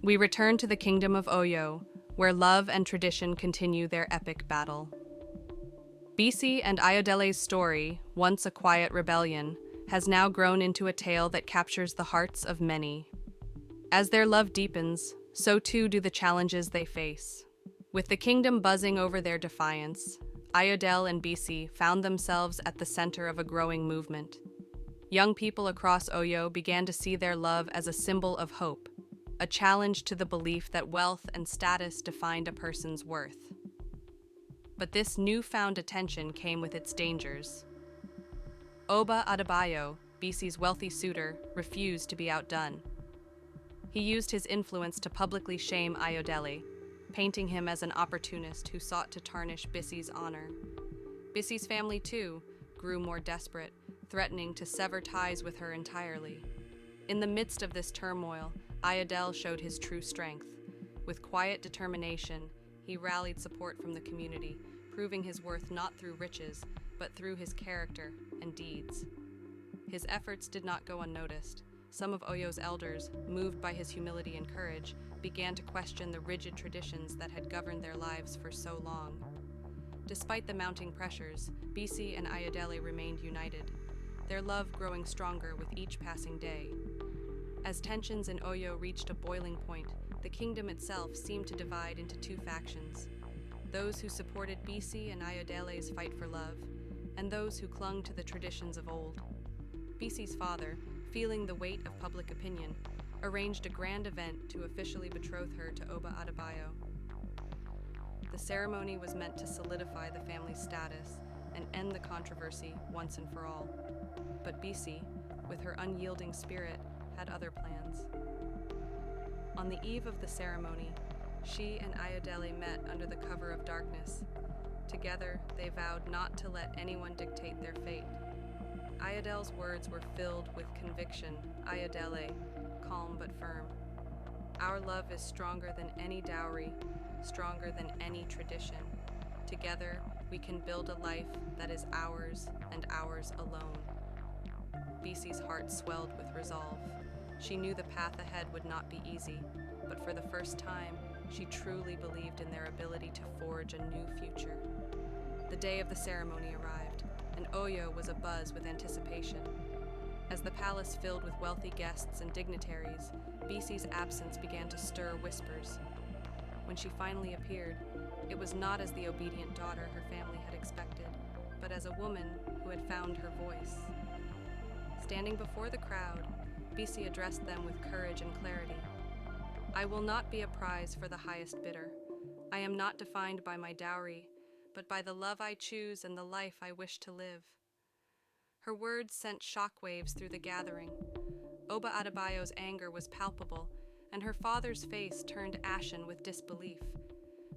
We return to the Kingdom of Oyo, where love and tradition continue their epic battle. Bisi and Ayodele's story, once a quiet rebellion, has now grown into a tale that captures the hearts of many. As their love deepens, so too do the challenges they face. With the kingdom buzzing over their defiance, Ayodele and Bisi found themselves at the center of a growing movement. Young people across Oyo began to see their love as a symbol of hope, a challenge to the belief that wealth and status defined a person's worth. But this newfound attention came with its dangers. Oba Adebayo, Bisi's wealthy suitor, refused to be outdone. He used his influence to publicly shame Ayodele, painting him as an opportunist who sought to tarnish Bisi's honor. Bisi's family, too, grew more desperate, threatening to sever ties with her entirely. In the midst of this turmoil, Ayodele showed his true strength. With quiet determination, he rallied support from the community, proving his worth not through riches, but through his character and deeds. His efforts did not go unnoticed. Some of Oyo's elders, moved by his humility and courage, began to question the rigid traditions that had governed their lives for so long. Despite the mounting pressures, Bisi and Ayodele remained united, their love growing stronger with each passing day. As tensions in Oyo reached a boiling point, the kingdom itself seemed to divide into two factions: those who supported Bisi and Ayodele's fight for love, and those who clung to the traditions of old. Bisi's father, feeling the weight of public opinion, arranged a grand event to officially betroth her to Oba Adebayo. The ceremony was meant to solidify the family's status and end the controversy once and for all. But Bisi, with her unyielding spirit, had other plans. On the eve of the ceremony, she and Ayodele met under the cover of darkness. Together, they vowed not to let anyone dictate their fate. Ayodele's words were filled with conviction. Ayodele, calm but firm. Our love is stronger than any dowry, stronger than any tradition. Together, we can build a life that is ours and ours alone. Bisi's heart swelled with resolve. She knew the path ahead would not be easy, but for the first time, she truly believed in their ability to forge a new future. The day of the ceremony arrived, and Oyo was abuzz with anticipation. As the palace filled with wealthy guests and dignitaries, Bisi's absence began to stir whispers. When she finally appeared, it was not as the obedient daughter her family had expected, but as a woman who had found her voice. Standing before the crowd, Bisi addressed them with courage and clarity. "I will not be a prize for the highest bidder. I am not defined by my dowry, but by the love I choose and the life I wish to live." Her words sent shockwaves through the gathering. Oba Adebayo's anger was palpable, and her father's face turned ashen with disbelief.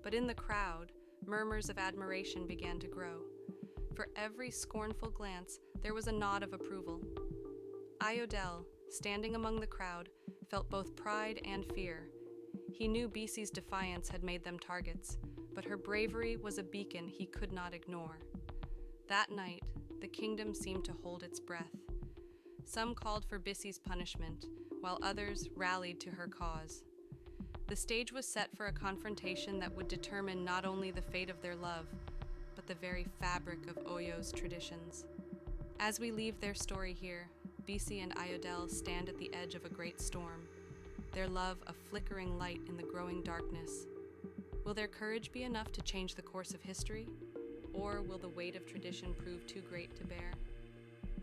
But in the crowd, murmurs of admiration began to grow. For every scornful glance, there was a nod of approval. Ayodele, standing among the crowd, felt both pride and fear. He knew Bisi's defiance had made them targets, but her bravery was a beacon he could not ignore. That night, the kingdom seemed to hold its breath. Some called for Bisi's punishment, while others rallied to her cause. The stage was set for a confrontation that would determine not only the fate of their love, but the very fabric of Oyo's traditions. As we leave their story here, Bisi and Ayodele stand at the edge of a great storm, their love a flickering light in the growing darkness. Will their courage be enough to change the course of history, or will the weight of tradition prove too great to bear?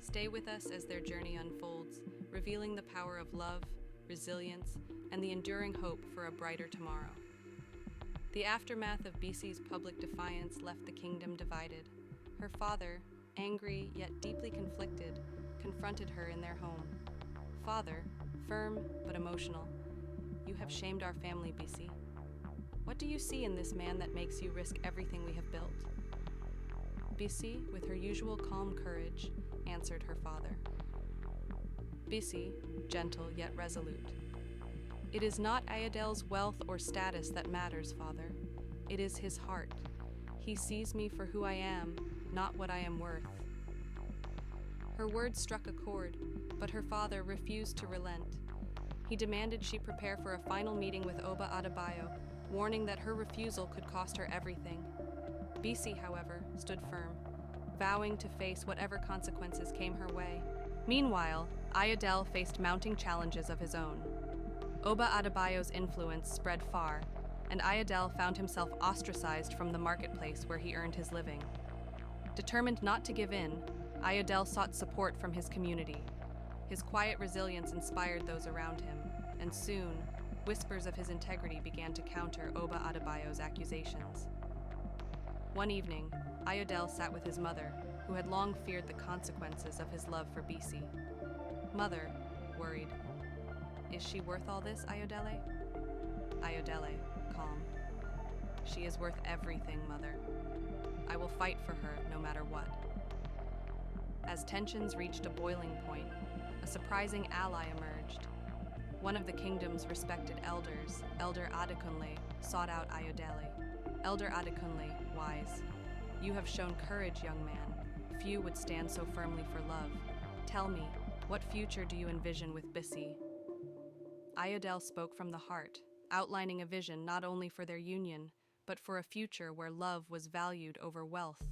Stay with us as their journey unfolds, revealing the power of love, resilience, and the enduring hope for a brighter tomorrow. The aftermath of Bisi's public defiance left the kingdom divided. Her father, angry yet deeply conflicted, confronted her in their home. "Father, firm but emotional, you have shamed our family, Bisi. What do you see in this man that makes you risk everything we have built?" Bisi, with her usual calm courage, answered her father. Bisi, gentle yet resolute. "It is not Ayodele's wealth or status that matters, father. It is his heart. He sees me for who I am, not what I am worth." Her words struck a chord, but her father refused to relent. He demanded she prepare for a final meeting with Oba Adebayo, warning that her refusal could cost her everything. Bisi, however, stood firm, vowing to face whatever consequences came her way. Meanwhile, Ayodele faced mounting challenges of his own. Oba Adebayo's influence spread far, and Ayodele found himself ostracized from the marketplace where he earned his living. Determined not to give in, Ayodele sought support from his community. His quiet resilience inspired those around him, and soon, whispers of his integrity began to counter Oba Adebayo's accusations. One evening, Ayodele sat with his mother, who had long feared the consequences of his love for Bisi. Mother, worried. Is she worth all this, Ayodele? Ayodele, calm. She is worth everything, Mother. I will fight for her no matter what. As tensions reached a boiling point, a surprising ally emerged. One of the kingdom's respected elders, Elder Adekunle, sought out Ayodele. Elder Adekunle, wise. You have shown courage, young man. Few would stand so firmly for love. Tell me, what future do you envision with Bisi? Ayodele spoke from the heart, outlining a vision not only for their union, but for a future where love was valued over wealth.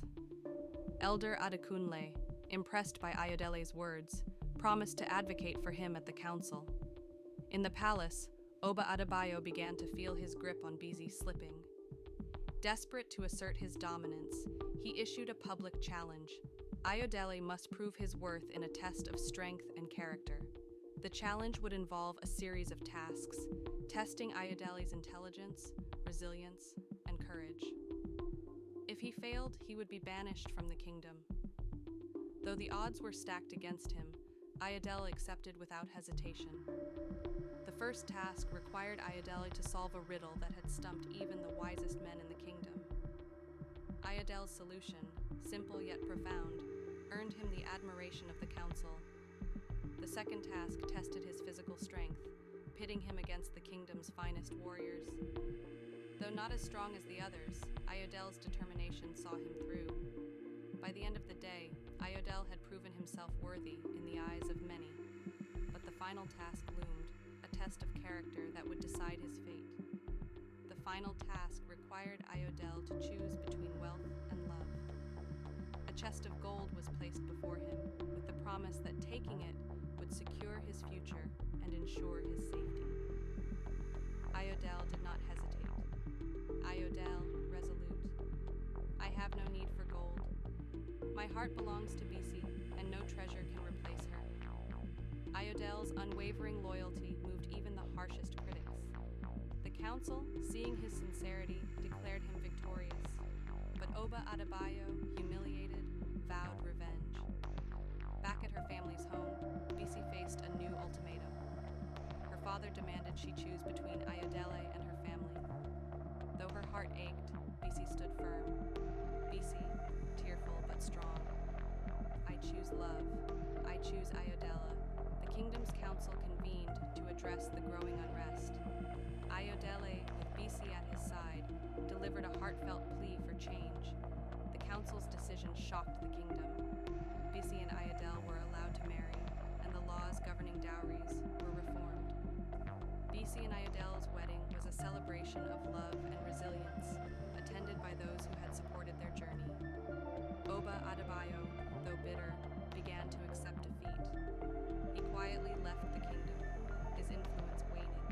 Elder Adekunle, impressed by Ayodele's words, promised to advocate for him at the council. In the palace, Oba Adebayo began to feel his grip on Bisi slipping. Desperate to assert his dominance, he issued a public challenge. Ayodele must prove his worth in a test of strength and character. The challenge would involve a series of tasks, testing Ayodele's intelligence, resilience, and courage. If he failed, he would be banished from the kingdom. Though the odds were stacked against him, Ayodele accepted without hesitation. The first task required Ayodele to solve a riddle that had stumped even the wisest men in the kingdom. Ayodele's solution, simple yet profound, earned him the admiration of the council. The second task tested his physical strength, pitting him against the kingdom's finest warriors. Though not as strong as the others, Ayodele's determination saw him through. By the end of the day, Ayodele had proven himself worthy in the eyes of many. But the final task loomed, a test of character that would decide his fate. The final task required Ayodele to choose between wealth and love. A chest of gold was placed before him, with the promise that taking it would secure his future and ensure his safety. Ayodele did not hesitate. Ayodele, resolute. I have no need for gold. My heart belongs to Bisi, and no treasure can replace her. Ayodele's unwavering loyalty moved even the harshest critics. The council, seeing his sincerity, declared him victorious. But Oba Adebayo, humiliated, vowed revenge. Back at her family's home, Bisi faced a new ultimatum. Her father demanded she choose between Ayodele and her family. Though her heart ached, Bisi stood firm. Bisi, tearful but strong. I choose love. I choose Ayodele. The kingdom's council convened to address the growing unrest. Ayodele, with Bisi at his side, delivered a heartfelt plea for change. The council's decision shocked the kingdom. Bisi and Ayodele were allowed to marry, and the laws governing dowries were reformed. Bisi and Ayodele's wedding was a celebration of love and resilience, attended by those who had supported their journey. Oba Adebayo, though bitter, began to accept defeat. He quietly left the kingdom, his influence waning.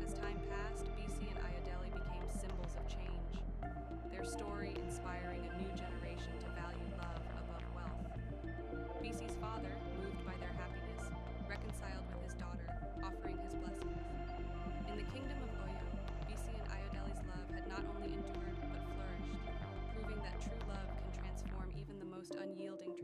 As time passed, Bisi and Ayodele became symbols of change, their story inspiring a new generation to value love above wealth. Bisi's father, moved by their happiness, reconciled with his daughter, offering his blessings. In the Kingdom of Oyo, Bisi and Ayodele's love had not only endured but flourished, proving that true love can transform even the most unyielding